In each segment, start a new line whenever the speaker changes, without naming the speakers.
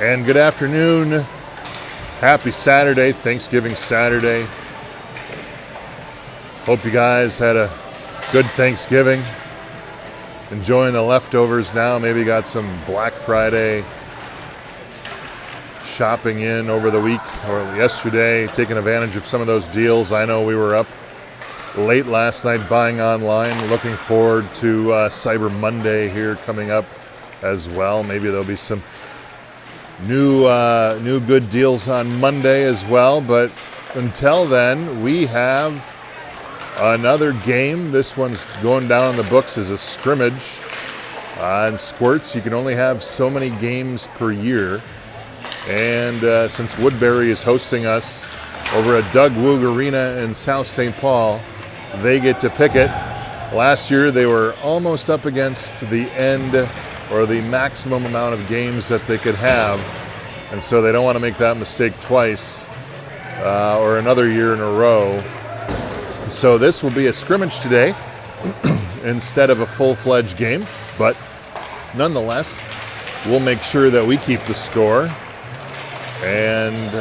And good afternoon. Happy Saturday, Thanksgiving Saturday. Hope you guys had a good Thanksgiving. Enjoying the leftovers now. Maybe got some Black Friday shopping in over the week or yesterday, taking advantage of some of those deals. I know we were up late last night buying online. Looking forward to Cyber Monday here coming up as well. Maybe there'll be some new good deals on Monday as well. But until then, we have another game. This one's going down in the books as a scrimmage. In Squirts, you can only have so many games per year. And since Woodbury is hosting us over at Woog Arena in South St. Paul, they get to pick it. Last year, they were almost up against the end or the maximum amount of games that they could have. And so they don't want to make that mistake twice or another year in a row. So this will be a scrimmage today instead of a full-fledged game. But nonetheless, we'll make sure that we keep the score. And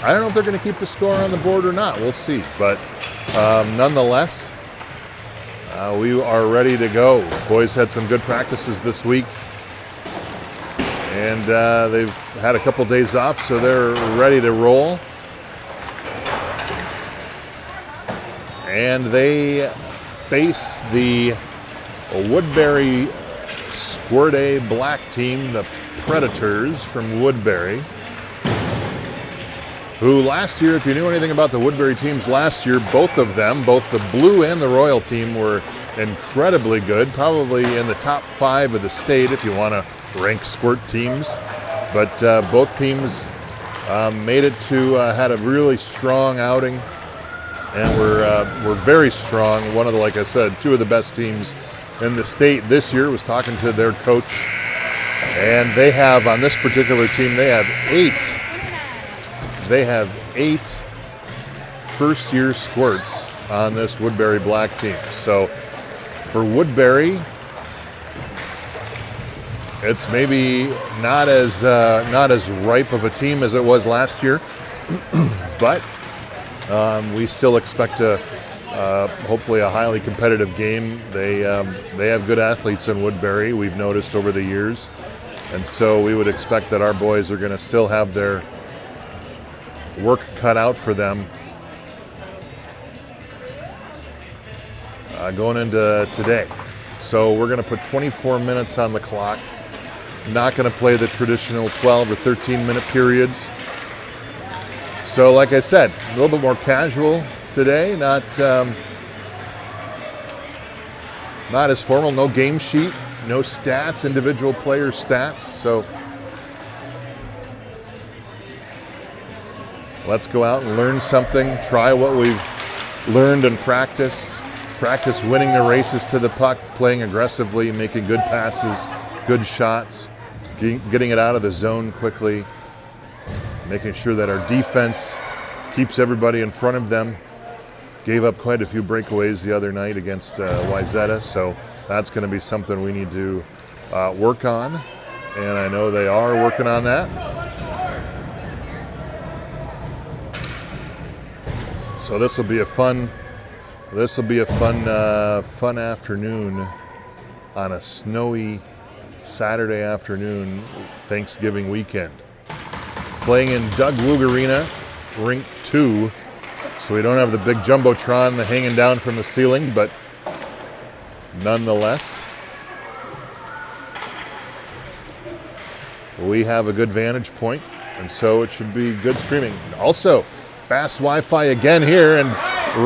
I don't know if they're going to keep the score on the board or not. We'll see. But nonetheless, we are ready to go. Boys had some good practices this week. And they've had a couple days off, so they're ready to roll. And they face the Woodbury Squirt A Black team, the Predators from Woodbury, who last year, if you knew anything about the Woodbury teams last year, both of them, both the Blue and the Royal team, were incredibly good, probably in the top 5 of the state if you want to rank Squirt teams. But both teams made it to, had a really strong outing, and we're very strong. One of the, like I said, 2 of the best teams in the state this year. Was talking to their coach, and they have, on this particular team, they have 8 first-year Squirts on this Woodbury Black team. So for Woodbury, it's maybe not as ripe of a team as it was last year, but we still expect hopefully a highly competitive game. They have good athletes in Woodbury, we've noticed over the years, and so we would expect that our boys are going to still have their work cut out for them going into today. So we're going to put 24 minutes on the clock. Not going to play the traditional 12 or 13 minute periods. So like I said, a little bit more casual today, not as formal, no game sheet, no stats, individual player stats. So let's go out and learn something, try what we've learned in practice winning the races to the puck, playing aggressively, making good passes, good shots, getting it out of the zone quickly, making sure that our defense keeps everybody in front of them. Gave up quite a few breakaways the other night against Wayzata, so that's going to be something we need to work on, and I know they are working on that. So this will be a fun afternoon on a snowy Saturday afternoon, Thanksgiving weekend. Playing in Woog Arena, Rink 2, so we don't have the big jumbotron hanging down from the ceiling, but nonetheless, we have a good vantage point, and so it should be good streaming. Also, fast Wi-Fi again here, and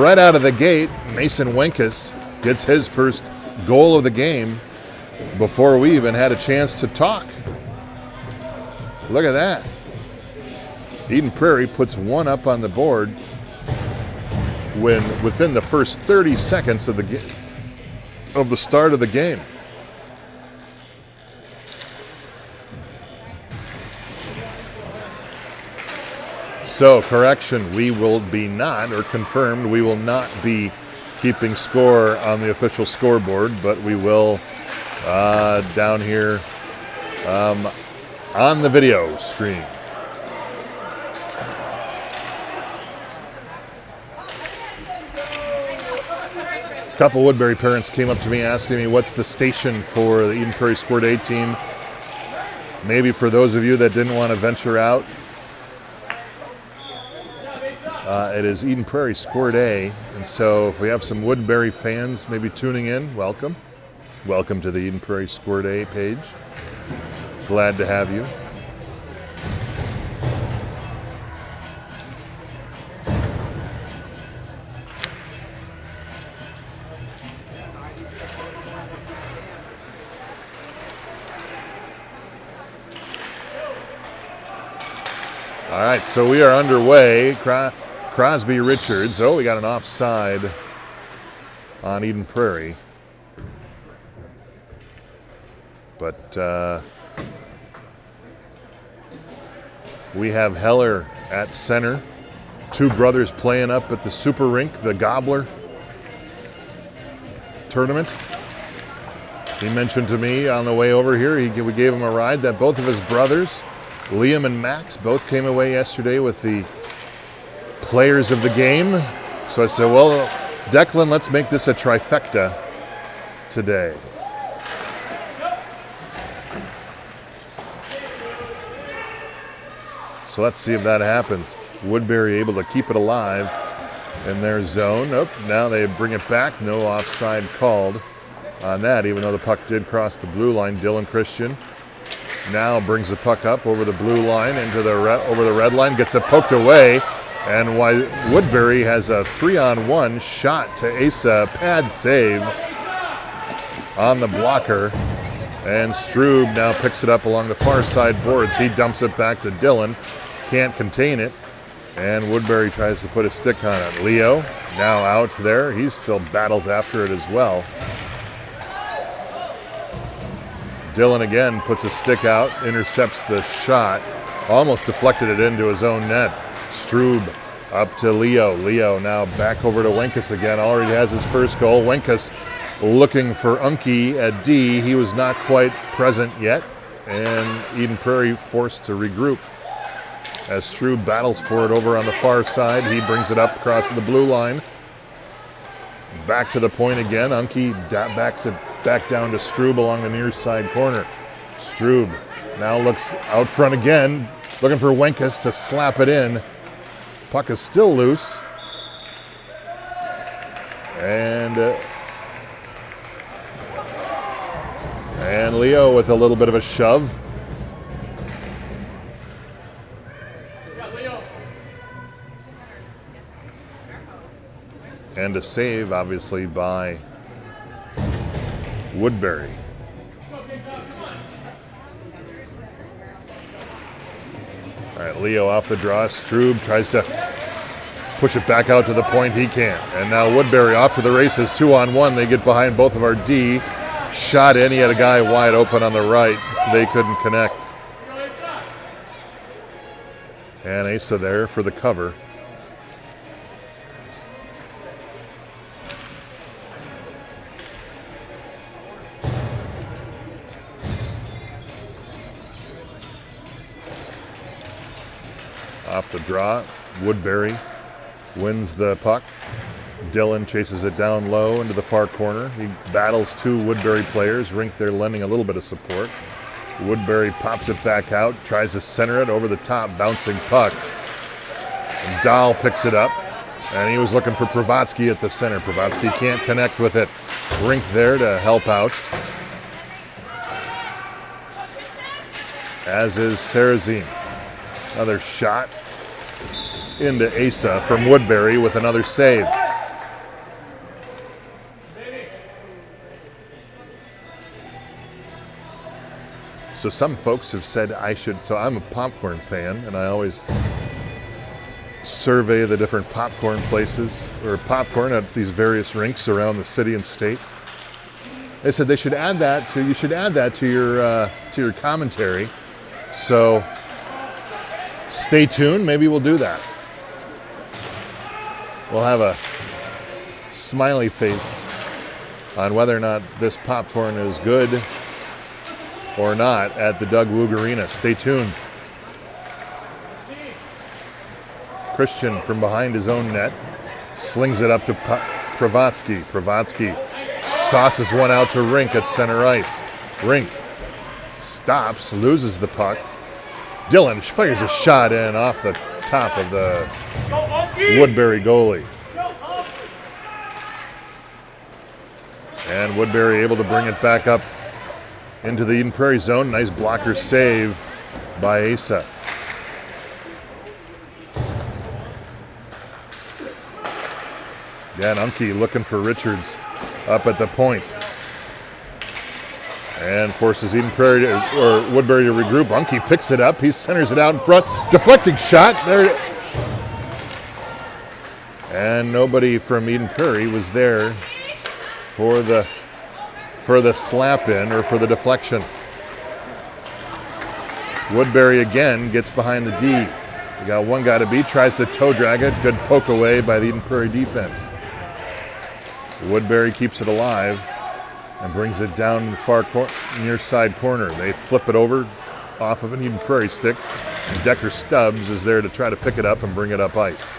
right out of the gate, Mason Wenkus gets his first goal of the game before we even had a chance to talk. Look at that. Eden Prairie puts one up on the board when within the first 30 seconds of the start of the game. So, correction, we will be not, or confirmed, we will not be keeping score on the official scoreboard, but we will down here on the video screen. A couple Woodbury parents came up to me asking me what's the station for the Eden Prairie Squirt A team. Maybe for those of you that didn't want to venture out, it is Eden Prairie Squirt A. And so if we have some Woodbury fans maybe tuning in, welcome. Welcome to the Eden Prairie Squirt A page. Glad to have you. All right, so we are underway. Crosby Richards. Oh, we got an offside on Eden Prairie. But we have Heller at center. Two brothers playing up at the Super Rink, the Gobbler tournament. He mentioned to me on the way over here, we gave him a ride, that both of his brothers, Liam and Max, both came away yesterday with the players of the game. So I said, well, Declan, let's make this a trifecta today. So let's see if that happens. Woodbury able to keep it alive in their zone. Nope, now they bring it back. No offside called on that, even though the puck did cross the blue line. Dylan Christian now brings the puck up over the blue line into over the red line, gets it poked away, and Woodbury has a 3-on-1 shot to Asa, pad save on the blocker, and Strube now picks it up along the far side boards. He dumps it back to Dylan, can't contain it, and Woodbury tries to put a stick on it. Leo now out there, he still battles after it as well. Dylan again puts a stick out, intercepts the shot, almost deflected it into his own net. Strube up to Leo. Leo now back over to Wenkus again, already has his first goal. Wenkus looking for Unke at D. He was not quite present yet, and Eden Prairie forced to regroup. As Strube battles for it over on the far side, he brings it up across the blue line. Back to the point again. Unke backs it back down to Strube along the near side corner. Strube now looks out front again, looking for Wenkus to slap it in. Puck is still loose. And Leo with a little bit of a shove. And a save, obviously, by Woodbury. All right, Leo off the draw. Strube tries to push it back out to the point. He can't. And now Woodbury off to the races, 2-on-1. They get behind both of our D. Shot in. He had a guy wide open on the right. They couldn't connect. And Asa there for the cover. Off the draw, Woodbury wins the puck. Dylan chases it down low into the far corner. He battles two Woodbury players. Rink there lending a little bit of support. Woodbury pops it back out, tries to center it over the top, bouncing puck. And Dahl picks it up, and he was looking for Pravatsky at the center. Pravatsky can't connect with it. Rink there to help out, as is Sarazine. Another shot into Asa from Woodbury with another save. So some folks have said so I'm a popcorn fan, and I always survey the different popcorn places, or popcorn at these various rinks around the city and state. They said you should add that to your commentary. So stay tuned, maybe we'll do that. We'll have a smiley face on whether or not this popcorn is good or not at the Doug Woog Arena. Stay tuned. Christian from behind his own net slings it up to Pravatsky. Pravatsky sauces one out to Rink at center ice. Rink stops, loses the puck. Dylan fires a shot in off the top of the Woodbury goalie. And Woodbury able to bring it back up into the Eden Prairie zone. Nice blocker save by Asa. Again, Unke looking for Richards up at the point. And forces Eden Prairie or Woodbury to regroup. Unke picks it up. He centers it out in front. Deflecting shot. There. And nobody from Eden Prairie was there for the slap in or for the deflection. Woodbury again gets behind the D. We got one guy to beat. Tries to toe drag it. Good poke away by the Eden Prairie defense. Woodbury keeps it alive and brings it down in the near side corner. They flip it over off of an Eden Prairie stick, and Decker Stubbs is there to try to pick it up and bring it up ice.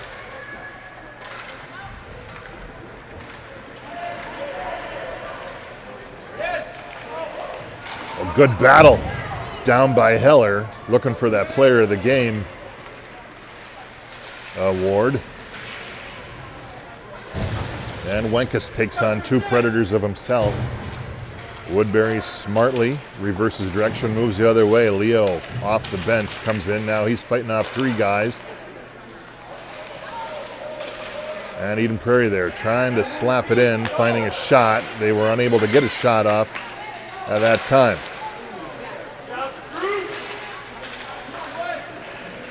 A good battle down by Heller, looking for that player of the game award. And Wenkus takes on two predators of himself. Woodbury smartly reverses direction, moves the other way. Leo off the bench comes in. Now he's fighting off three guys. And Eden Prairie there trying to slap it in, finding a shot. They were unable to get a shot off at that time.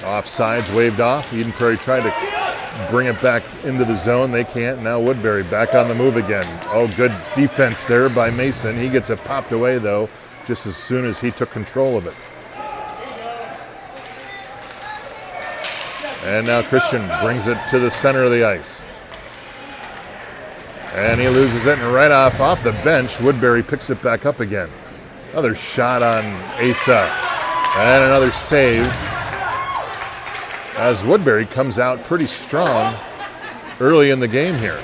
Offsides waved off. Eden Prairie tried to bring it back into the zone. They can't. Now Woodbury back on the move again. Oh, good defense there by Mason. He gets it popped away, though, just as soon as he took control of it. And now Christian brings it to the center of the ice. And he loses it, and right off the bench, Woodbury picks it back up again. Another shot on Asa. And another save, as Woodbury comes out pretty strong early in the game here.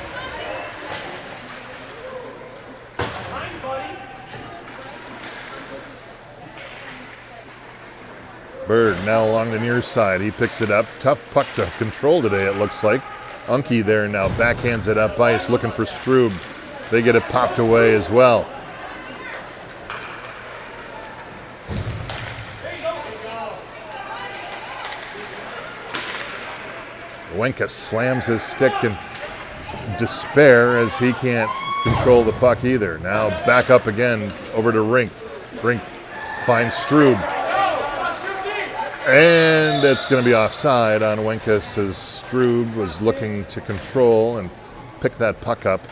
Bird now along the near side. He picks it up. Tough puck to control today, it looks like. Unke there now backhands it up ice, looking for Strube. They get it popped away as well. Wenkus slams his stick in despair as he can't control the puck either. Now back up again over to Rink. Rink finds Strube. And it's going to be offside on Wenkus as Strube was looking to control and pick that puck up.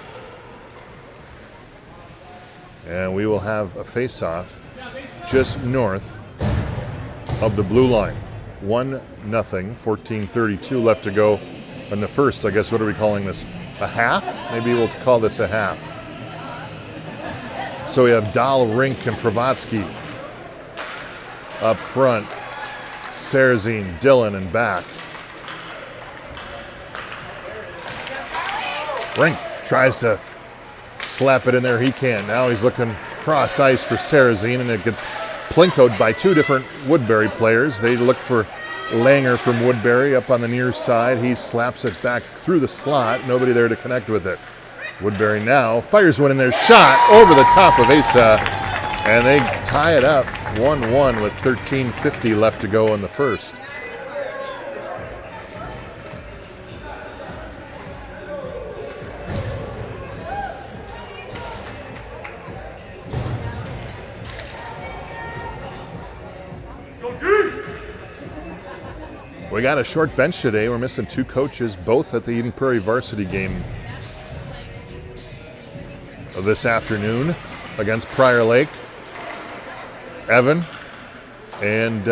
And we will have a face-off just north of the blue line. 1-0, 14:32 left to go in the first. I guess, what are we calling this? A half? Maybe we'll call this a half. So we have Dahl, Rink, and Pravatsky up front. Sarazine, Dillon, and back. Rink tries to slap it in there. He can't. Now he's looking cross ice for Sarazine, and it gets plinkoed by two different Woodbury players. They look for Langer from Woodbury up on the near side. He slaps it back through the slot. Nobody there to connect with it. Woodbury now fires one in their shot over the top of Asa, and they tie it up 1-1 with 13:50 left to go in the first. We got a short bench today. We're missing two coaches, both at the Eden Prairie varsity game this afternoon against Prairie Lake. Evan and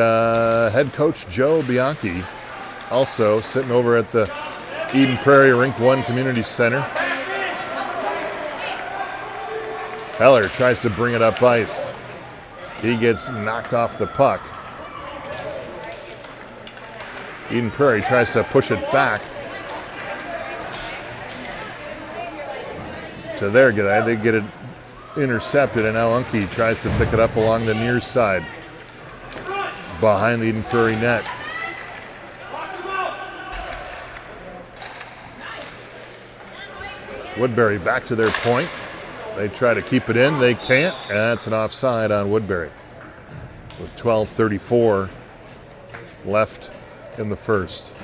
head coach Joe Bianchi also sitting over at the Eden Prairie Rink 1 Community Center. Heller tries to bring it up ice. He gets knocked off the puck. Eden Prairie tries to push it back to their guy. They get it intercepted, and now Unke tries to pick it up along the near side behind the Eden Prairie net. Woodbury back to their point. They try to keep it in. They can't, and that's an offside on Woodbury with 12:34 left in the first.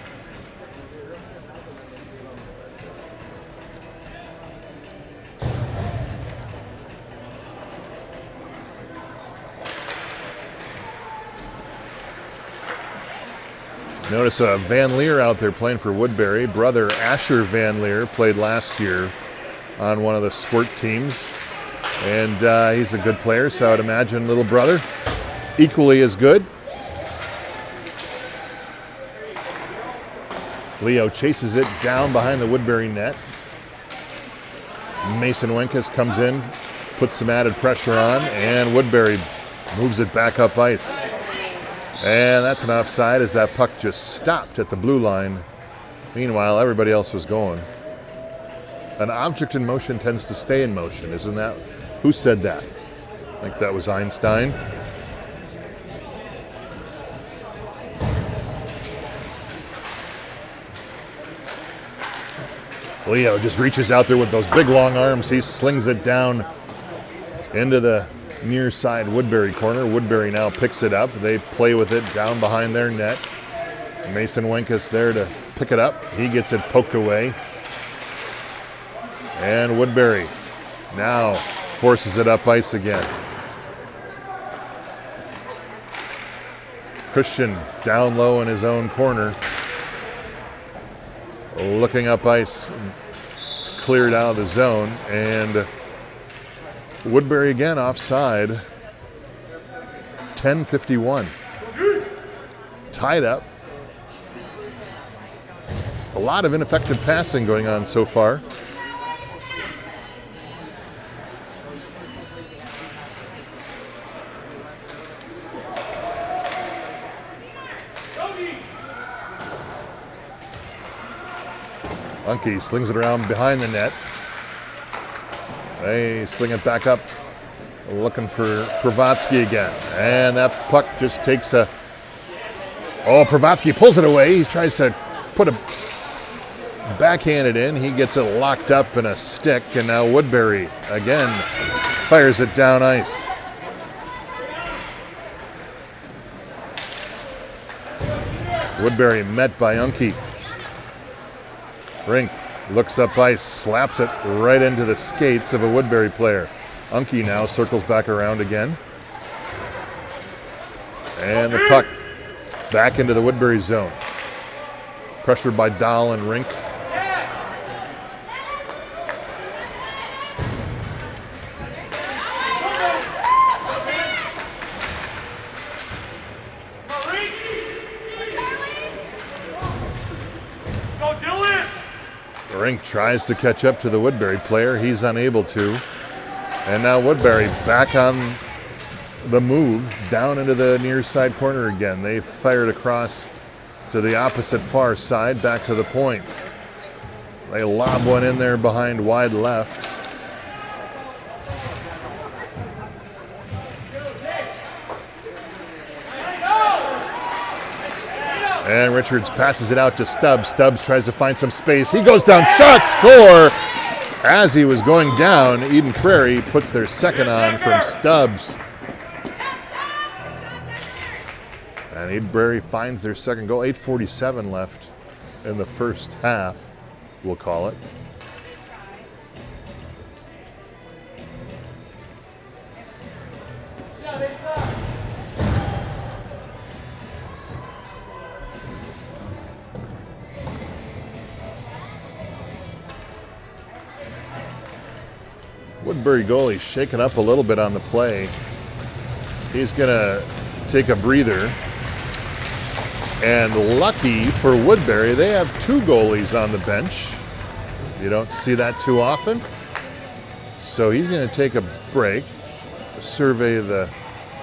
Notice Van Leer out there playing for Woodbury. Brother Asher Van Leer played last year on one of the Squirt teams. And he's a good player, so I would imagine little brother equally as good. Leo chases it down behind the Woodbury net. Mason Wenkus comes in, puts some added pressure on, and Woodbury moves it back up ice. And that's an offside as that puck just stopped at the blue line. Meanwhile, everybody else was going. An object in motion tends to stay in motion, isn't that? Who said that? I think that was Einstein. Leo just reaches out there with those big long arms. He slings it down into the near side Woodbury corner. Woodbury now picks it up. They play with it down behind their net. Mason Wenkus there to pick it up. He gets it poked away. And Woodbury now forces it up ice again. Christian down low in his own corner, looking up ice, cleared out of the zone, and Woodbury again offside. 10:51. Tied up. A lot of ineffective passing going on so far. Unke slings it around behind the net. They sling it back up, looking for Pravatsky again. And that puck just takes a... Oh, Pravatsky pulls it away. He tries to put a backhand it in. He gets it locked up in a stick. And now Woodbury again fires it down ice. Woodbury met by Unke. Rink looks up ice, slaps it right into the skates of a Woodbury player. Unke now circles back around again. And the puck back into the Woodbury zone. Pressured by Dahl and Rink. Rink tries to catch up to the Woodbury player. He's unable to. And now Woodbury back on the move down into the near side corner again. They fired across to the opposite far side, back to the point. They lob one in there behind wide left. And Richards passes it out to Stubbs. Stubbs tries to find some space. He goes down, shot, score! As he was going down, Eden Prairie puts their second on from Stubbs. And Eden Prairie finds their second goal. 8:47 left in the first half, we'll call it. Woodbury goalie shaken up a little bit on the play. He's going to take a breather. And lucky for Woodbury, they have two goalies on the bench. You don't see that too often. So he's going to take a break, survey the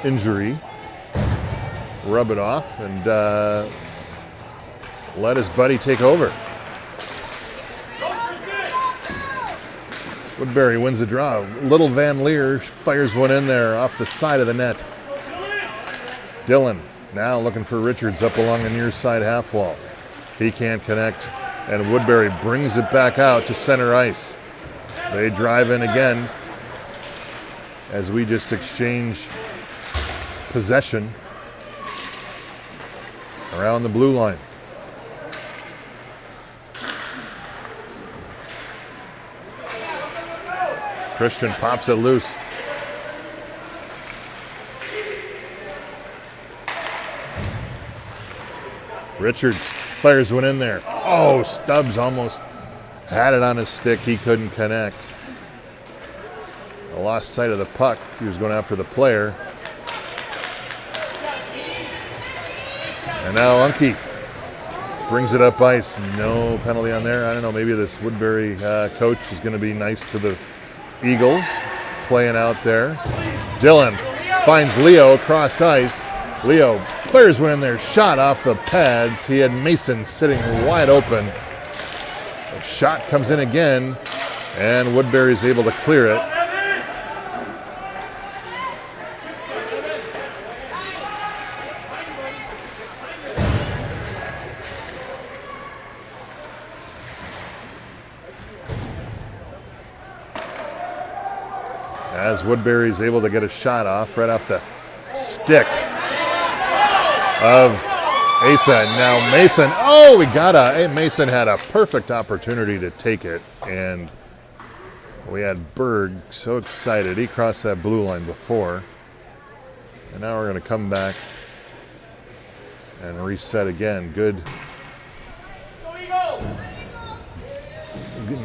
injury, rub it off, and let his buddy take over. Woodbury wins the draw. Little Van Leer fires one in there off the side of the net. Dillon now looking for Richards up along the near side half wall. He can't connect, and Woodbury brings it back out to center ice. They drive in again as we just exchange possession around the blue line. Christian pops it loose. Richards fires one in there. Oh, Stubbs almost had it on his stick. He couldn't connect. Lost sight of the puck. He was going after the player. And now Unke brings it up ice. No penalty on there. I don't know. Maybe this Woodbury coach is going to be nice to the Eagles playing out there. Dillon finds Leo across ice. Leo fires one in there. Shot off the pads. He had Mason sitting wide open. The shot comes in again, and Woodbury's able to clear it. As Woodbury's able to get a shot off right off the stick of Asa. Now Mason, Mason had a perfect opportunity to take it, and we had Berg so excited. He crossed that blue line before, and now we're going to come back and reset again. Good.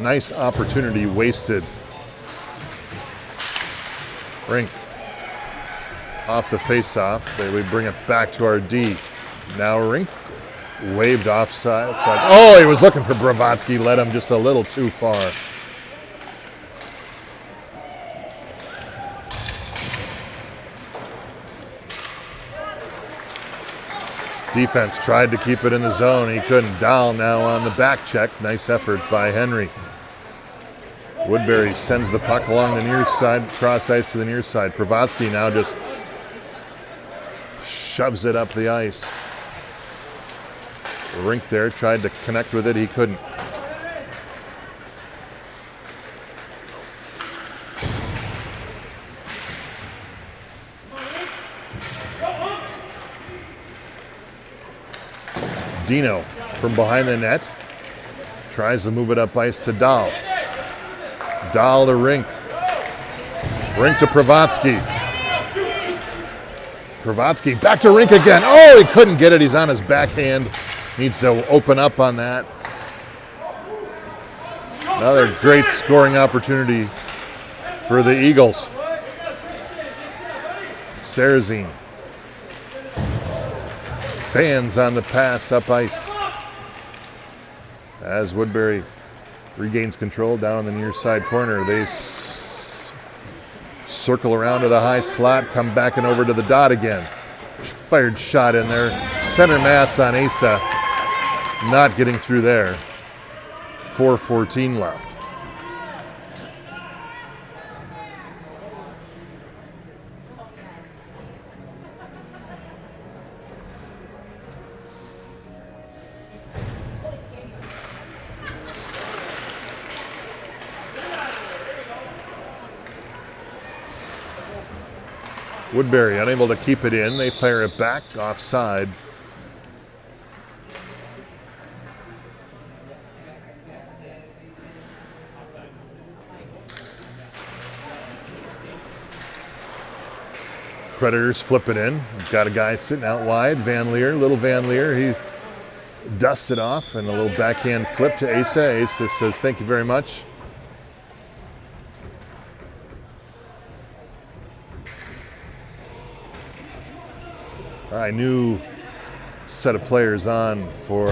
Nice opportunity wasted. Rink off the face-off. We bring it back to our D. Now Rink waved offside. Oh, he was looking for Bravatsky. Led him just a little too far. Defense tried to keep it in the zone. He couldn't. Dahl now on the back check. Nice effort by Henry. Woodbury sends the puck along the near side, cross ice to the near side. Pravatsky now just shoves it up the ice. Rink there tried to connect with it. He couldn't. Dino from behind the net tries to move it up ice to Dahl. Dahl to Rink. Rink to Pravatsky. Pravatsky back to Rink again. Oh, he couldn't get it. He's on his backhand. Needs to open up on that. Another great scoring opportunity for the Eagles. Sarazine. Fans on the pass up ice. As Woodbury regains control down on the near side corner. They circle around to the high slot, come back and over to the dot again. Fired shot in there. Center mass on Asa. Not getting through there. 4:14 left. Woodbury unable to keep it in. They fire it back offside. Predators flip it in. Got a guy sitting out wide. Van Leer, little Van Leer. He dusts it off and a little backhand flip to Asa. Asa says, "Thank you very much." All right, new set of players on for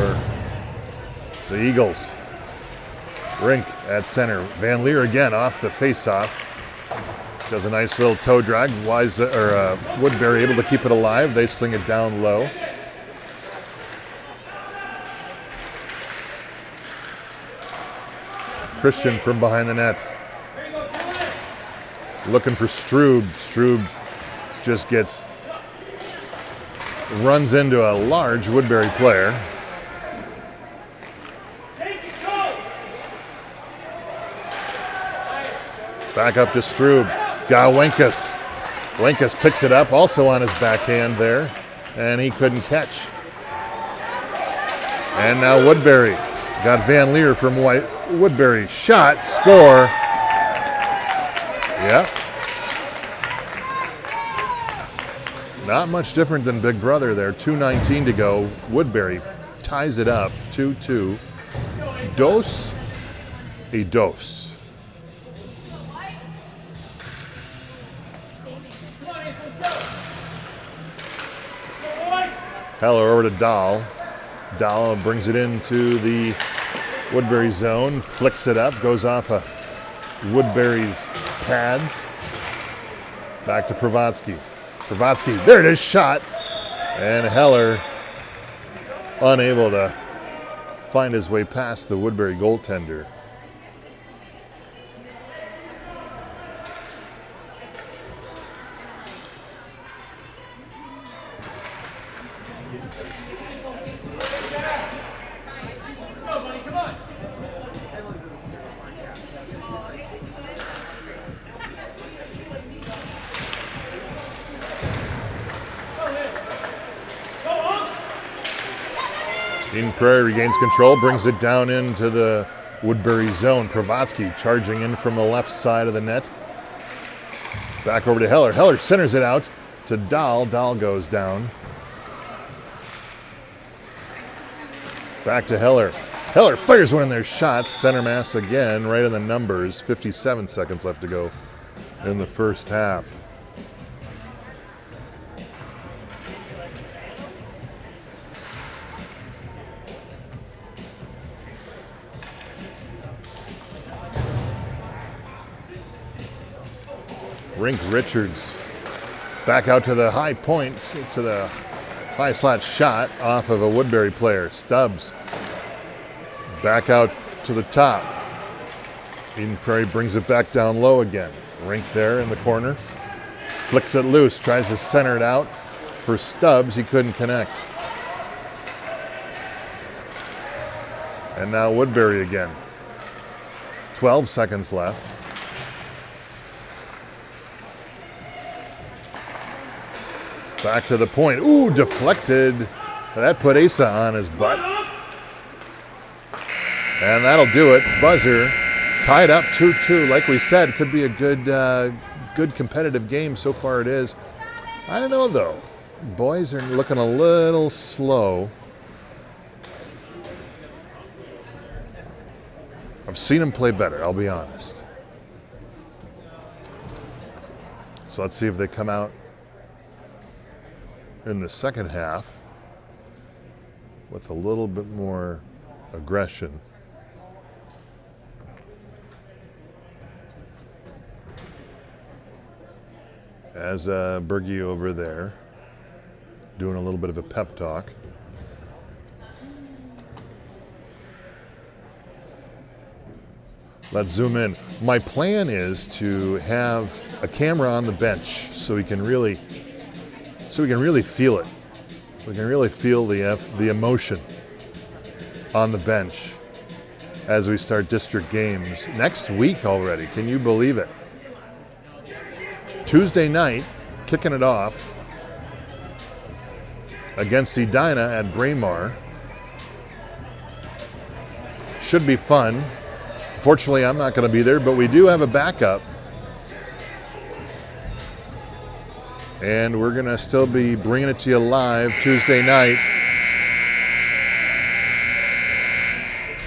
the Eagles. Rink at center. Van Leer again off the face-off. Does a nice little toe drag. Woodbury able to keep it alive. They sling it down low. Christian from behind the net. Looking for Strube. Strube just runs into a large Woodbury player. Back up to Strube. Got Wenkus. Wenkus picks it up, also on his backhand there, and he couldn't catch. And now Woodbury. Got Van Leer from Woodbury. Shot, score. Yep. Not much different than Big Brother there. 2:19 to go. Woodbury ties it up, 2-2. Dos y dos. Heller over to Dahl. Dahl brings it into the Woodbury zone, flicks it up, goes off of Woodbury's pads. Back to Pravatsky. Pravatsky, there it is, shot. And Heller unable to find his way past the Woodbury goaltender. Prairie regains control, brings it down into the Woodbury zone. Pravatsky charging in from the left side of the net. Back over to Heller. Heller centers it out to Dahl. Dahl goes down. Back to Heller. Heller fires one of their shots. Center mass again, right in the numbers. 57 seconds left to go in the first half. Rink Richards back out to the high point, to the high slot shot off of a Woodbury player. Stubbs back out to the top. Eden Prairie brings it back down low again. Rink there in the corner. Flicks it loose, tries to center it out for Stubbs. He couldn't connect. And now Woodbury again. 12 seconds left. Back to the point. Ooh, deflected. That put Asa on his butt. And that'll do it. Buzzer tied up 2-2. Like we said, could be a good competitive game. So far it is. I don't know, though. Boys are looking a little slow. I've seen them play better, I'll be honest. So let's see if they come out in the second half with a little bit more aggression. As Bergie over there doing a little bit of a pep talk. Let's zoom in. My plan is to have a camera on the bench so we can really feel it. We can really feel the emotion on the bench as we start district games next week already. Can you believe it? Tuesday night, kicking it off against Edina at Braemar. Should be fun. Fortunately, I'm not going to be there, but we do have a backup. And we're going to still be bringing it to you live Tuesday night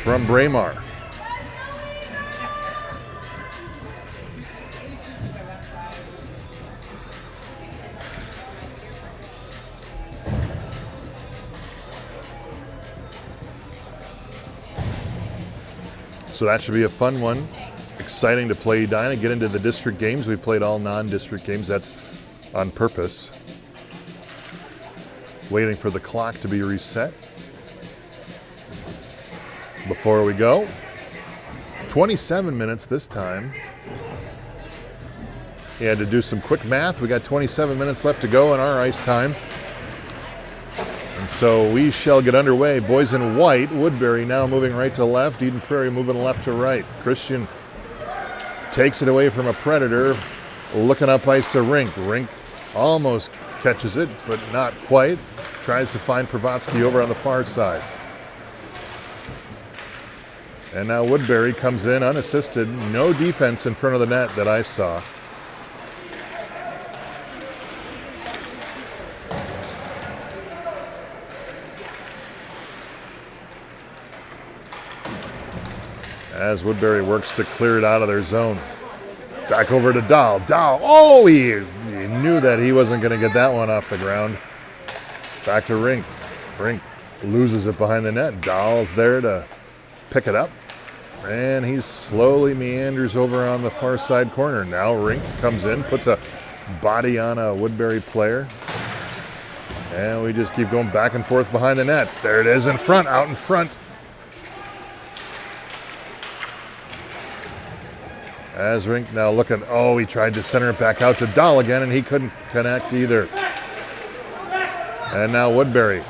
from Braemar. So that should be a fun one. exciting to play Edina, get into the district games. We've played all non-district games. That's on purpose. Waiting for the clock to be reset. Before we go, 27 minutes this time. He had to do some quick math. We got 27 minutes left to go in our ice time. And so we shall get underway. Boys in white, Woodbury now moving right to left. Eden Prairie moving left to right. Christian takes it away from a Predator. Looking up ice to Rink. Rink almost catches it, but not quite. Tries to find Pravatsky over on the far side. And now Woodbury comes in unassisted. No defense in front of the net that I saw. As Woodbury works to clear it out of their zone. Back over to Dahl. Dahl, oh, he knew that he wasn't going to get that one off the ground. Back to Rink. Rink loses it behind the net. Dahl's there to pick it up. And he slowly meanders over on the far side corner. Now Rink comes in, puts a body on a Woodbury player. And we just keep going back and forth behind the net. There it is in front, out in front. As Rink now looking, oh, he tried to center it back out to Dahl again, and he couldn't connect either. And now Woodbury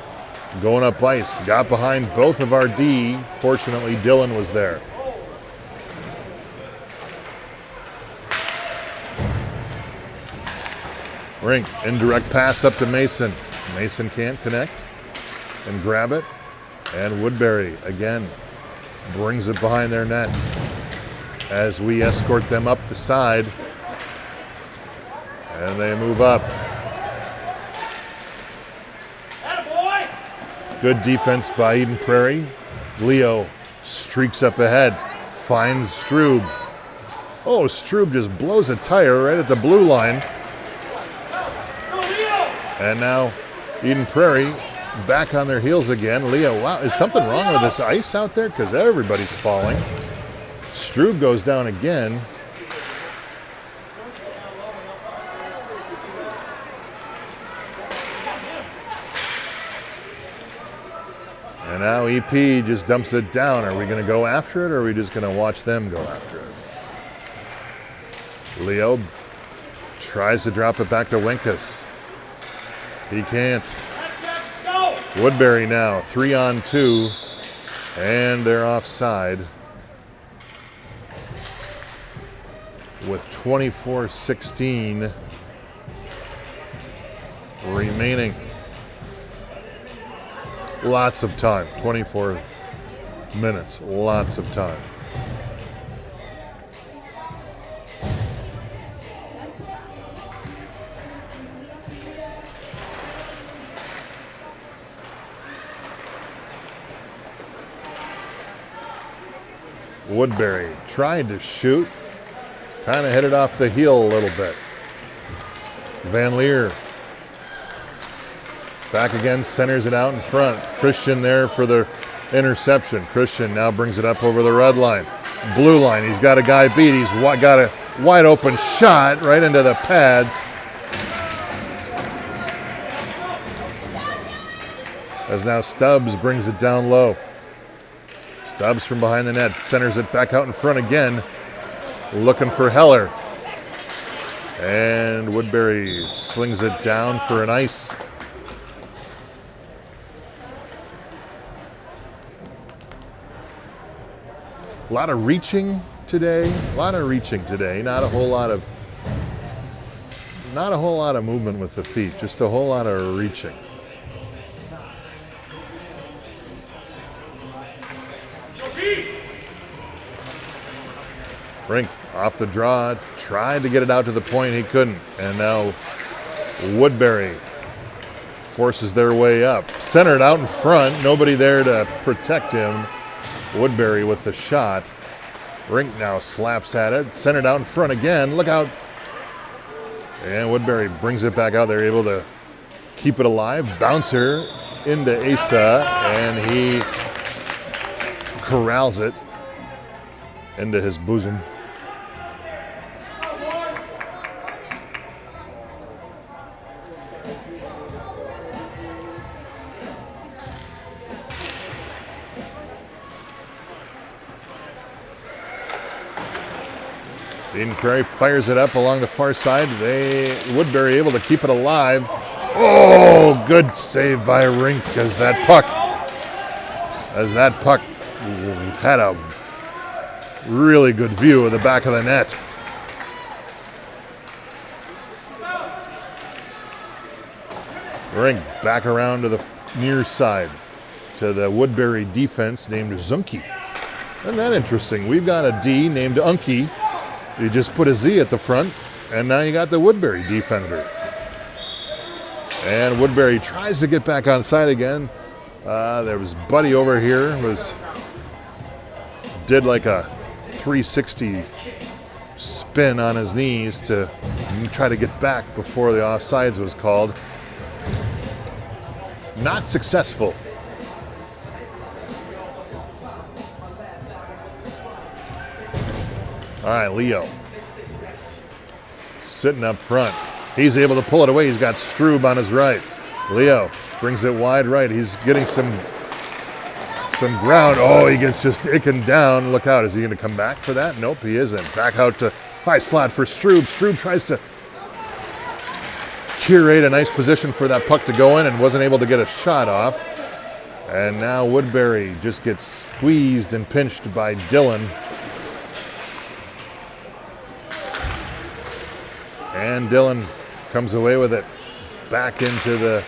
going up ice, got behind both of our D. Fortunately, Dylan was there. Rink, indirect pass up to Mason. Mason can't connect and grab it. And Woodbury, again, brings it behind their net as we escort them up the side. And they move up. Good defense by Eden Prairie. Leo streaks up ahead, finds Strube. Oh, Strube just blows a tire right at the blue line. And now Eden Prairie back on their heels again. Leo, wow, is something wrong with this ice out there? Because everybody's falling. Strube goes down again. And now EP just dumps it down. Are we going to go after it, or are we just going to watch them go after it? Leo tries to drop it back to Winkus. He can't. Woodbury now, 3-on-2, and they're offside with 24:16 remaining. Lots of time, 24 minutes, lots of time. Woodbury tried to shoot, kind of hit it off the heel a little bit. Van Leer back again, centers it out in front. Christian there for the interception. Christian now brings it up over the red line. Blue line, he's got a guy beat. He's got a wide open shot right into the pads. As now Stubbs brings it down low. Stubbs from behind the net, centers it back out in front again, looking for Heller. And Woodbury slings it down for an ice. A lot of reaching today. Not a whole lot of movement with the feet, just a whole lot of reaching. Rink off the draw, tried to get it out to the point, he couldn't. And now Woodbury forces their way up. Centered out in front, nobody there to protect him. Woodbury with the shot. Rink now slaps at it, centered out in front again, look out. And Woodbury brings it back out, they're able to keep it alive. Bouncer into Asa, and he corrals it into his bosom. Eden Prairie fires it up along the far side. Woodbury able to keep it alive. Oh, good save by Rink as that puck had a really good view of the back of the net. Rink back around to the near side to the Woodbury defense named Zunke. Isn't that interesting? We've got a D named Unke. You just put a Z at the front, and now you got the Woodbury defender. And Woodbury tries to get back on side again. There was Buddy over here, did like a 360 spin on his knees to try to get back before the offsides was called. Not successful. All right, Leo. Sitting up front. He's able to pull it away. He's got Strube on his right. Leo brings it wide right. He's getting some ground. Oh, he gets just taken down. Look out. Is he going to come back for that? Nope, he isn't. Back out to high slot for Strube. Strube tries to curate a nice position for that puck to go in and wasn't able to get a shot off. And now Woodbury just gets squeezed and pinched by Dylan. And Dylan comes away with it back into the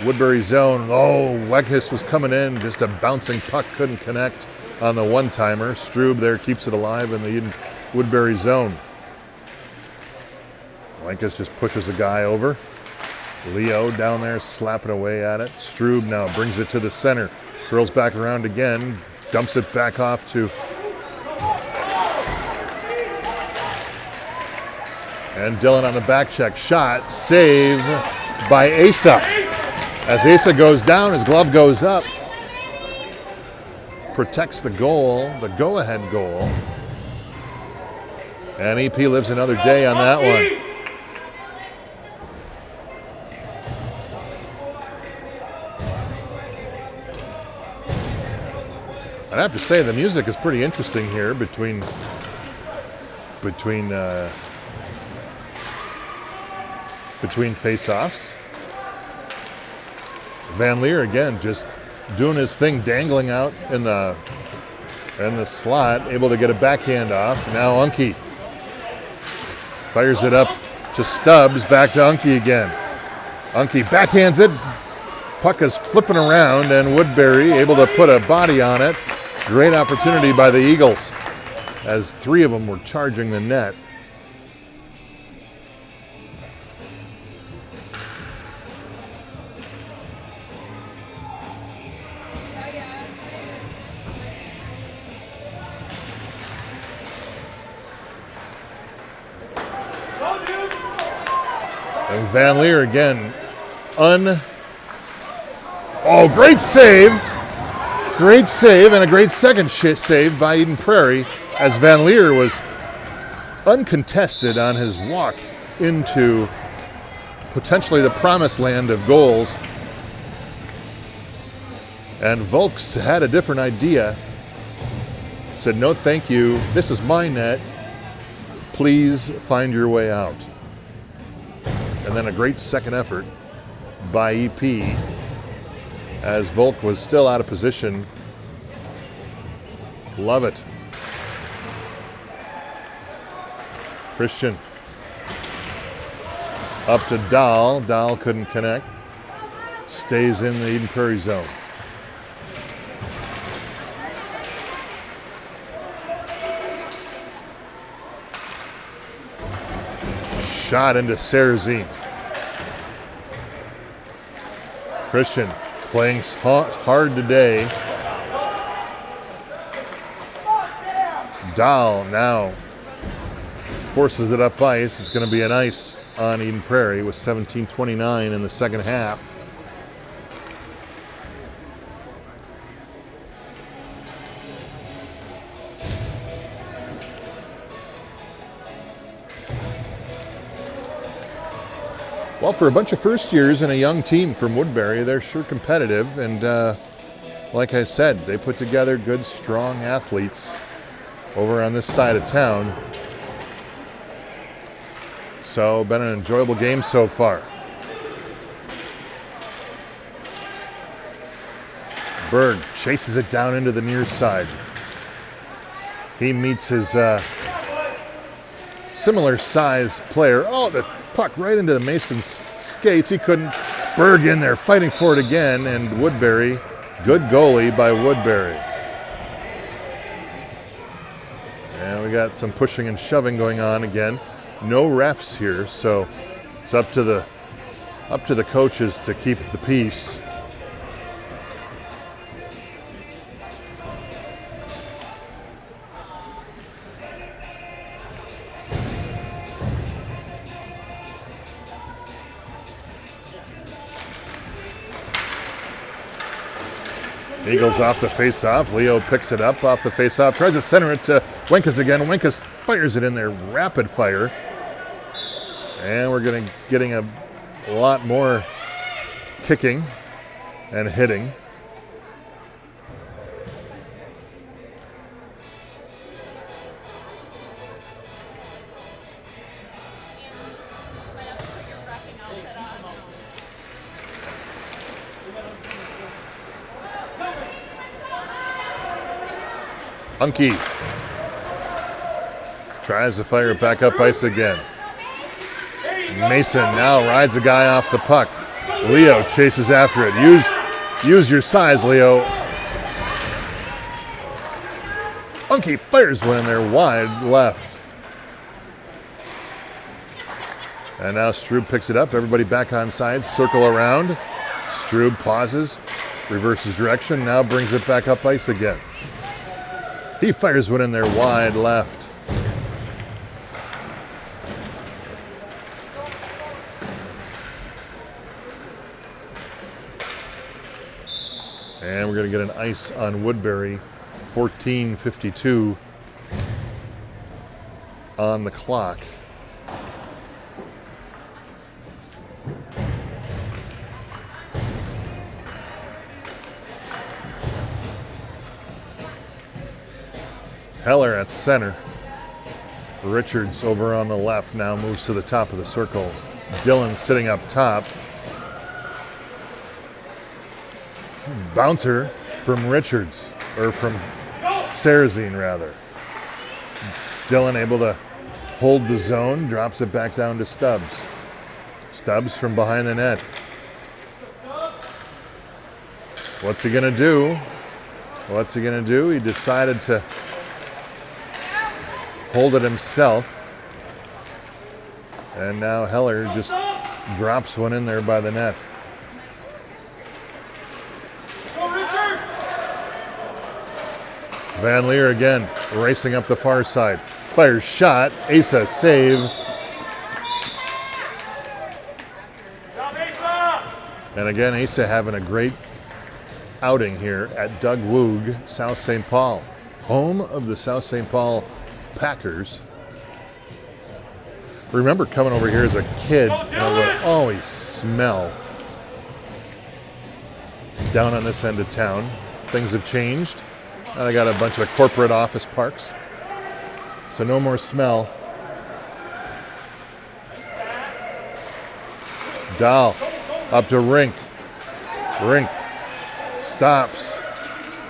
Woodbury zone. Oh, Weghis was coming in. Just a bouncing puck, couldn't connect on the one-timer. Strube there keeps it alive in the Woodbury zone. Weghis just pushes a guy over. Leo down there slapping away at it. Strube now brings it to the center. Curls back around again. Dumps it back off to... And Dylan on the back check. Shot. Save by Asa. As Asa goes down, his glove goes up. Protects the goal, the go-ahead goal. And EP lives another day on that one. I'd have to say the music is pretty interesting here between face-offs. Van Leer again just doing his thing, dangling out in the slot, able to get a backhand off. Now Unke fires it up to Stubbs, back to Unke again. Unke backhands it. Puck is flipping around, and Woodbury able to put a body on it. Great opportunity by the Eagles as three of them were charging the net. And Van Leer again. Oh, great save. Great save and a great second save by Eden Prairie as Van Leer was uncontested on his walk into potentially the promised land of goals. And Volks had a different idea. Said, no, thank you. This is my net. Please find your way out. And then a great second effort by EP as Volk was still out of position. Love it. Christian up to Dahl. Dahl couldn't connect. Stays in the Eden Prairie zone. Shot into Serzine. Christian playing hard today. Dahl now forces it up ice. It's going to be an ice on Eden Prairie with 17:29 in the second half. Well, for a bunch of first years and a young team from Woodbury, they're sure competitive. And like I said, they put together good, strong athletes over on this side of town. So, been an enjoyable game so far. Berg chases it down into the near side. He meets his similar size player. Oh, the puck right into the Mason's skates. He couldn't. Berg in there fighting for it again, and Woodbury, good goalie by Woodbury. And we got some pushing and shoving going on again. No refs here, so it's up to the coaches to keep the peace. Eagles off the face-off. Leo picks it up off the face-off. Tries to center it to Wenkus again. Wenkus fires it in there, rapid fire. And we're getting a lot more kicking and hitting. Unky tries to fire it back up ice again. Mason now rides a guy off the puck. Leo chases after it. Use your size, Leo. Unky fires one in there wide left. And now Strube picks it up. Everybody back on side. Circle around. Strube pauses. Reverses direction. Now brings it back up ice again. He fires one in there wide left. And we're going to get an ice on Woodbury. 14:52 on the clock. Heller at center. Richards over on the left now moves to the top of the circle. Dillon sitting up top. Bouncer from Richards, or from Sarazine rather. Dillon able to hold the zone, drops it back down to Stubbs. Stubbs from behind the net. What's he gonna do? What's he gonna do? He decided to hold it himself. And now Heller just drops one in there by the net. Van Leer again, racing up the far side. Fires shot, Asa save. And again, Asa having a great outing here at Doug Woog, South St. Paul. Home of the South St. Paul Packers. Remember coming over here as a kid, and I would always smell down on this end of town. Things have changed. Now they got a bunch of corporate office parks, so no more smell. Dahl up to Rink. Rink stops.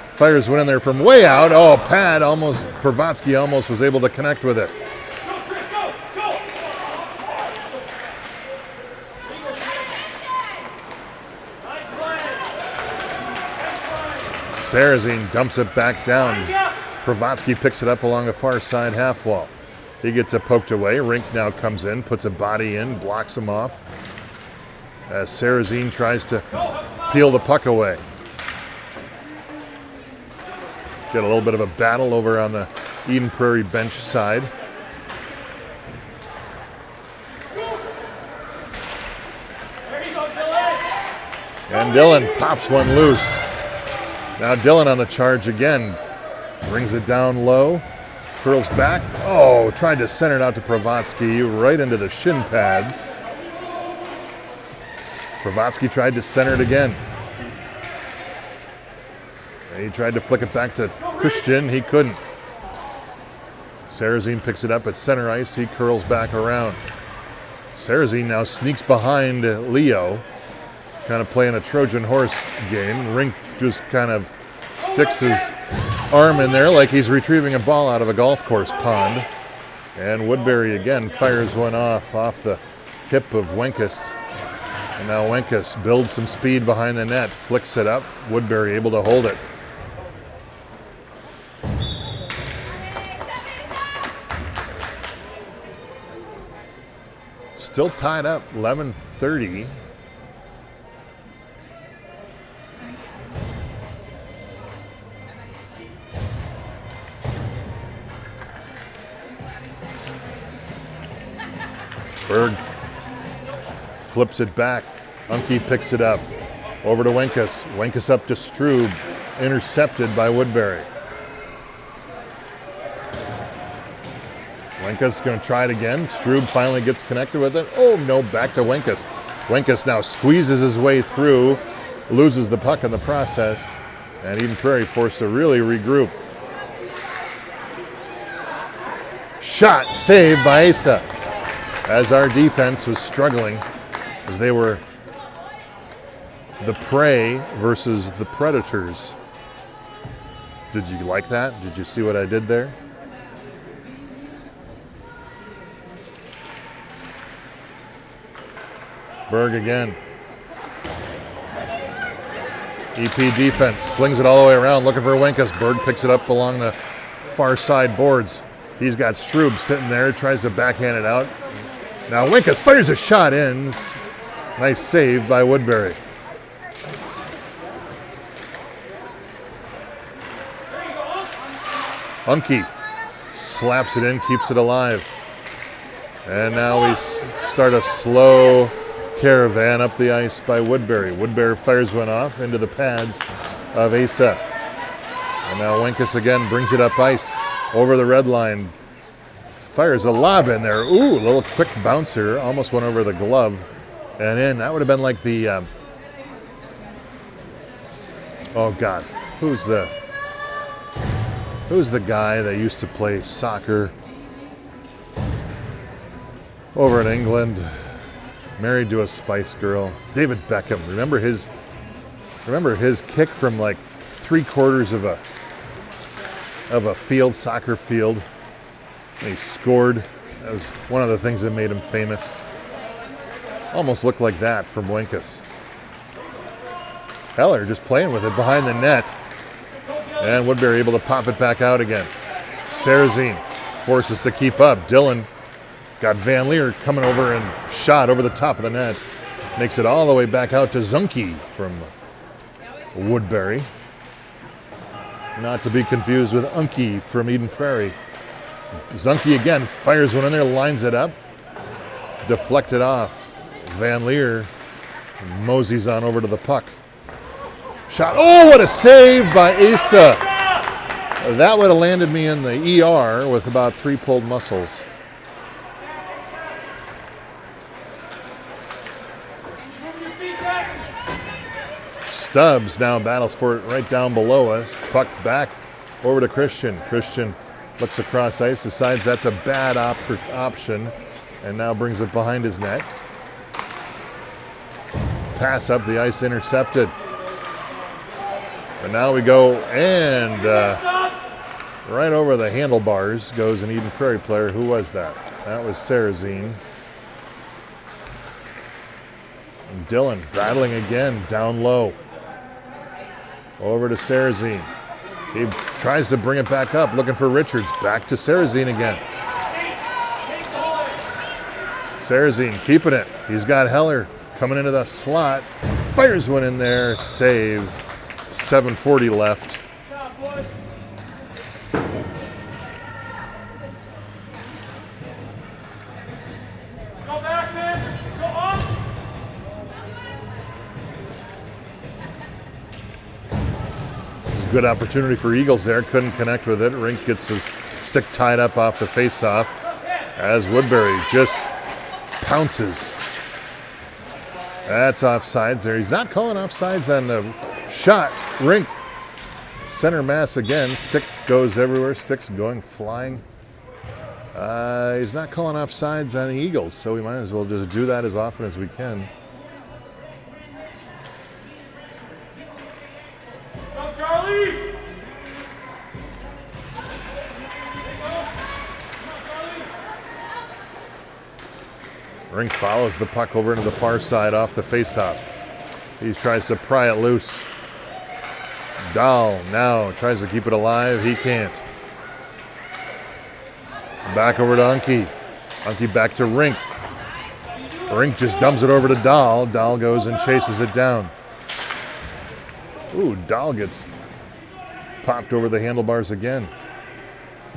Fires one in there from way out. Oh, pad almost, Pravatsky almost was able to connect with it. Sarazine dumps it back down. Pravatsky picks it up along the far side half wall. He gets it poked away. Rink now comes in, puts a body in, blocks him off. As Sarazine tries to peel the puck away. Get a little bit of a battle over on the Eden Prairie bench side. And Dillon pops one loose. Now Dillon on the charge again. Brings it down low. Curls back. Oh, tried to center it out to Pravatsky right into the shin pads. Pravatsky tried to center it again. And he tried to flick it back to Christian. He couldn't. Sarazine picks it up at center ice. He curls back around. Sarrazine now sneaks behind Leo, kind of playing a Trojan horse game. Rink just kind of sticks his arm in there like he's retrieving a ball out of a golf course pond. And Woodbury again fires one off the hip of Wenkus. And now Wenkus builds some speed behind the net, flicks it up. Woodbury able to hold it. Still tied up, 11:30. Berg flips it back. Unke picks it up. Over to Wenkus. Wenkus up to Strube. Intercepted by Woodbury. Wenkus going to try it again. Strube finally gets connected with it. Oh, no, back to Wenkus. Wenkus now squeezes his way through, loses the puck in the process, and Eden Prairie forced to really regroup. Shot saved by Asa, as our defense was struggling, as they were the prey versus the predators. Did you like that? Did you see what I did there? Berg again. EP defense slings it all the way around, looking for Wenkus. Berg picks it up along the far side boards. He's got Strube sitting there, tries to backhand it out. Now Wenkus fires a shot in. Nice save by Woodbury. Unke slaps it in, keeps it alive. And now we start a slow caravan up the ice by Woodbury. Woodbury fires one off into the pads of Asa. And now Wenkus again brings it up ice over the red line. Fires a lob in there. Ooh, a little quick bouncer. Almost went over the glove and in. That would have been like the, oh God, who's the guy that used to play soccer over in England? Married to a Spice Girl. David Beckham. Remember his kick from like 3/4 of a field, soccer field. And he scored. That was one of the things that made him famous. Almost looked like that from Wenkus. Heller just playing with it behind the net. And Woodbury able to pop it back out again. Sarrazine forces to keep up. Dillon got Van Leer coming over and shot over the top of the net. Makes it all the way back out to Zunke from Woodbury. Not to be confused with Unke from Eden Prairie. Zunke again fires one in there, lines it up. Deflected off. Van Leer moseys on over to the puck. Shot. Oh, what a save by Asa. That would have landed me in the ER with about 3 pulled muscles. Stubbs now battles for it right down below us. Puck back over to Christian. Christian looks across ice, decides that's a bad option, and now brings it behind his net. Pass up the ice intercepted. And now we go, and right over the handlebars goes an Eden Prairie player. Who was that? That was Sarrazine. And Dillon battling again down low. Over to Sarrazine. He tries to bring it back up, looking for Richards. Back to Sarrazine again. Sarrazine keeping it. He's got Heller coming into the slot. Fires one in there. Save. 7:40 left.
Go back, man. Go on.
Good opportunity for Eagles there. Couldn't connect with it. Rink gets his stick tied up off the faceoff as Woodbury just pounces. That's offsides there. He's not calling offsides on the shot. Rink center mass again. Stick goes everywhere. Stick's going flying. He's not calling offsides on the Eagles, so we might as well just do that as often as we can.
Go, Charlie!
Rink follows the puck over into the far side off the faceoff. He tries to pry it loose. Dahl now tries to keep it alive. He can't. Back over to Unke. Unke back to Rink. Rink just dumps it over to Dahl. Dahl goes and chases it down. Ooh, Dahl gets popped over the handlebars again.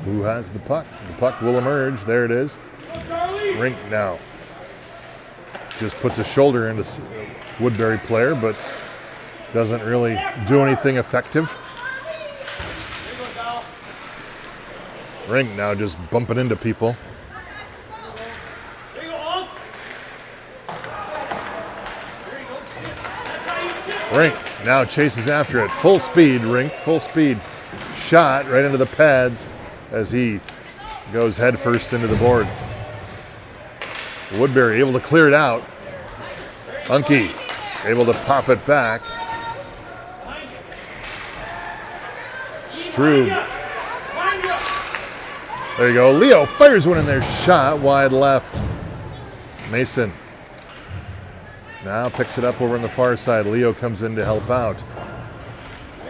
Who has the puck? The puck will emerge. There it is. Rink now. Just puts a shoulder into Woodbury player, but doesn't really do anything effective. Rink now just bumping into people. Rink now chases after it. Full speed, Rink, full speed. Shot right into the pads as he goes headfirst into the boards. Woodbury able to clear it out. Unke able to pop it back. Strube. There you go. Leo fires one in there. Shot wide left. Mason now picks it up over on the far side. Leo comes in to help out.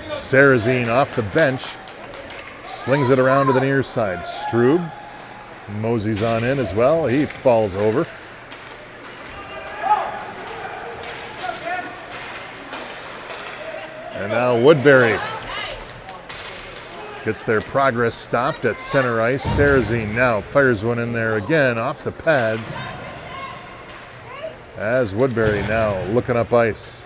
Sarrazine off the bench. Slings it around to the near side. Strube moseys on in as well. He falls over. And now Woodbury gets their progress stopped at center ice. Sarrazine now fires one in there again off the pads. As Woodbury now looking up ice.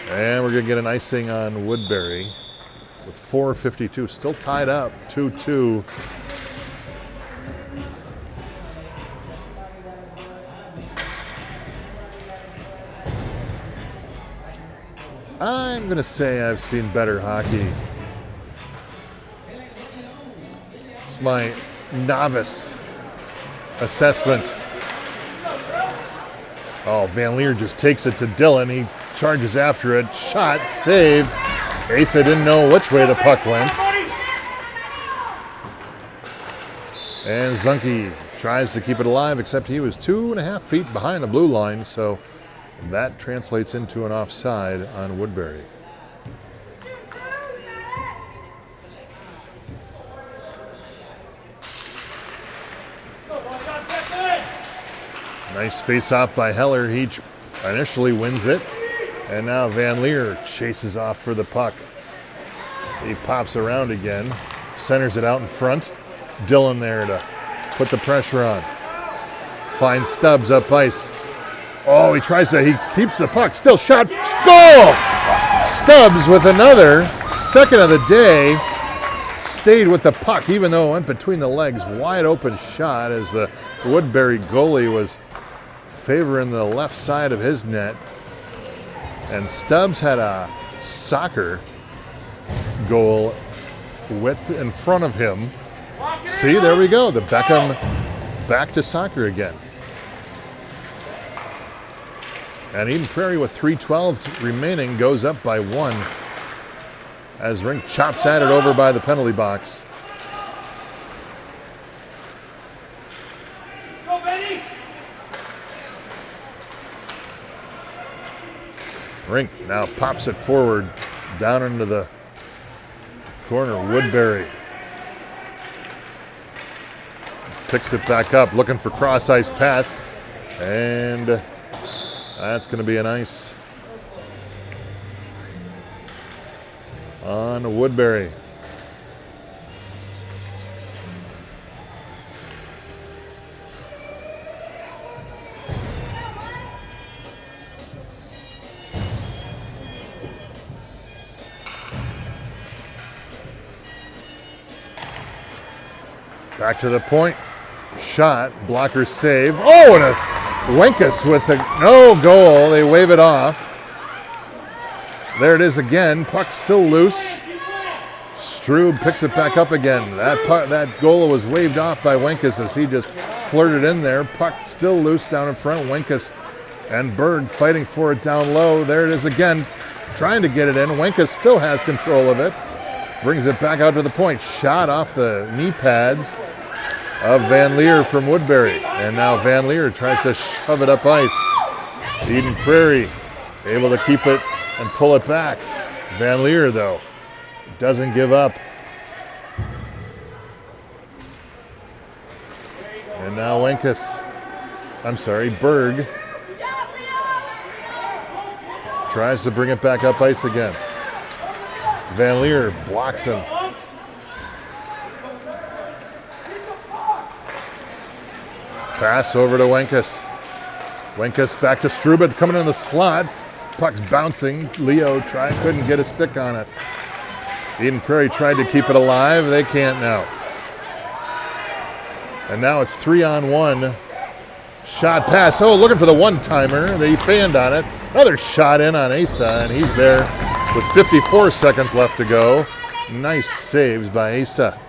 And we're going to get an icing on Woodbury with 4:52. Still tied up, 2-2. I'm going to say I've seen better hockey. It's my novice assessment. Oh, Van Leer just takes it to Dillon. He charges after it. Shot, save. Asa didn't know which way the puck went. And Zunke tries to keep it alive, except he was 2.5 feet behind the blue line, so that translates into an offside on Woodbury. Nice face-off by Heller. He initially wins it, and now Van Leer chases off for the puck. He pops around again, centers it out in front. Dillon there to put the pressure on. Finds Stubbs up ice. Oh, he keeps the puck. Still shot. Goal! Stubbs with another second of the day. Stayed with the puck, even though it went between the legs. Wide open shot as the Woodbury goalie was favoring the left side of his net. And Stubbs had a soccer goal width in front of him. See, there we go. The Beckham back to soccer again. And Eden Prairie with 3:12 remaining goes up by 1 as Rink chops at it over by the penalty box.
Go, Benny!
Rink now pops it forward down into the corner. Woodbury picks it back up, looking for cross ice pass, and that's going to be an ice on Woodbury. Back to the point. Shot. Blocker save. Oh, and a Wenkus with a no goal. They wave it off. There it is again. Puck still loose. Strube picks it back up again. That goal was waved off by Wenkus as he just flirted in there. Puck still loose down in front. Wenkus and Berg fighting for it down low. There it is again, trying to get it in. Wenkus still has control of it. Brings it back out to the point. Shot off the knee pads of Van Leer from Woodbury. And now Van Leer tries to shove it up ice. Eden Prairie able to keep it and pull it back. Van Leer, though, doesn't give up. And now Berg tries to bring it back up ice again. Van Leer blocks him. Pass over to Wenkus. Wenkus back to Strubit coming in the slot. Puck's bouncing. Leo couldn't get a stick on it. Eden Prairie tried to keep it alive. They can't now. And now it's 3-on-1. Shot pass. Oh, looking for the one-timer. They fanned on it. Another shot in on Asa, and he's there with 54 seconds left to go. Nice saves by Asa.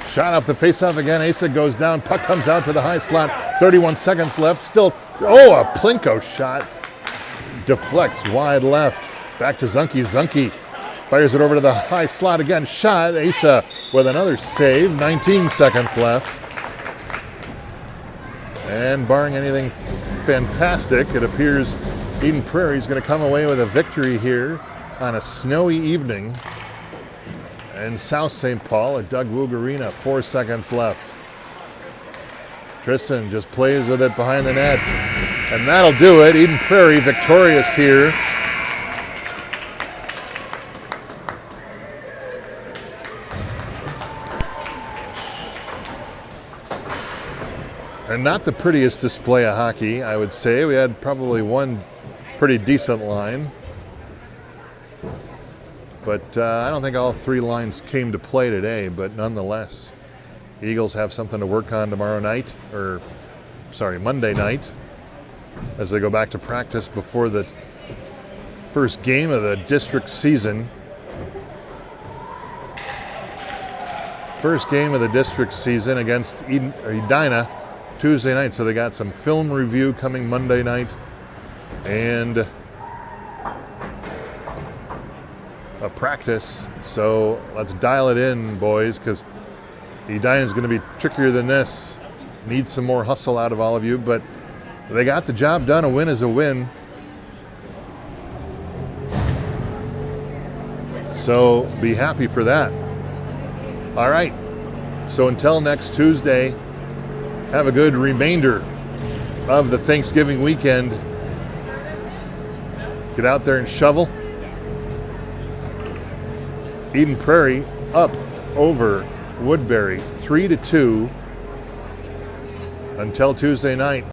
Shot off the faceoff again. Asa goes down. Puck comes out to the high slot. 31 seconds left. Still, a Plinko shot. Deflects wide left. Back to Zunke. Zunke fires it over to the high slot again. Shot. Asa with another save. 19 seconds left. And barring anything fantastic, it appears Eden Prairie is going to come away with a victory here on a snowy evening in South St. Paul at Doug Woog Arena. 4 seconds left. Tristan just plays with it behind the net. And that'll do it. Eden Prairie victorious here. And not the prettiest display of hockey, I would say. We had probably one pretty decent line. But I don't think all three lines came to play today, but nonetheless, Eagles have something to work on Monday night, as they go back to practice before the first game of the district season. First game of the district season against Edina Tuesday night, so they got some film review coming Monday night, and a practice. So let's dial it in, boys, because Edina is going to be trickier than this. Need some more hustle out of all of you, but they got the job done. A win is a win. So be happy for that. All right. So until next Tuesday, have a good remainder of the Thanksgiving weekend. Get out there and shovel. Eden Prairie up over Woodbury 3-2 until Tuesday night.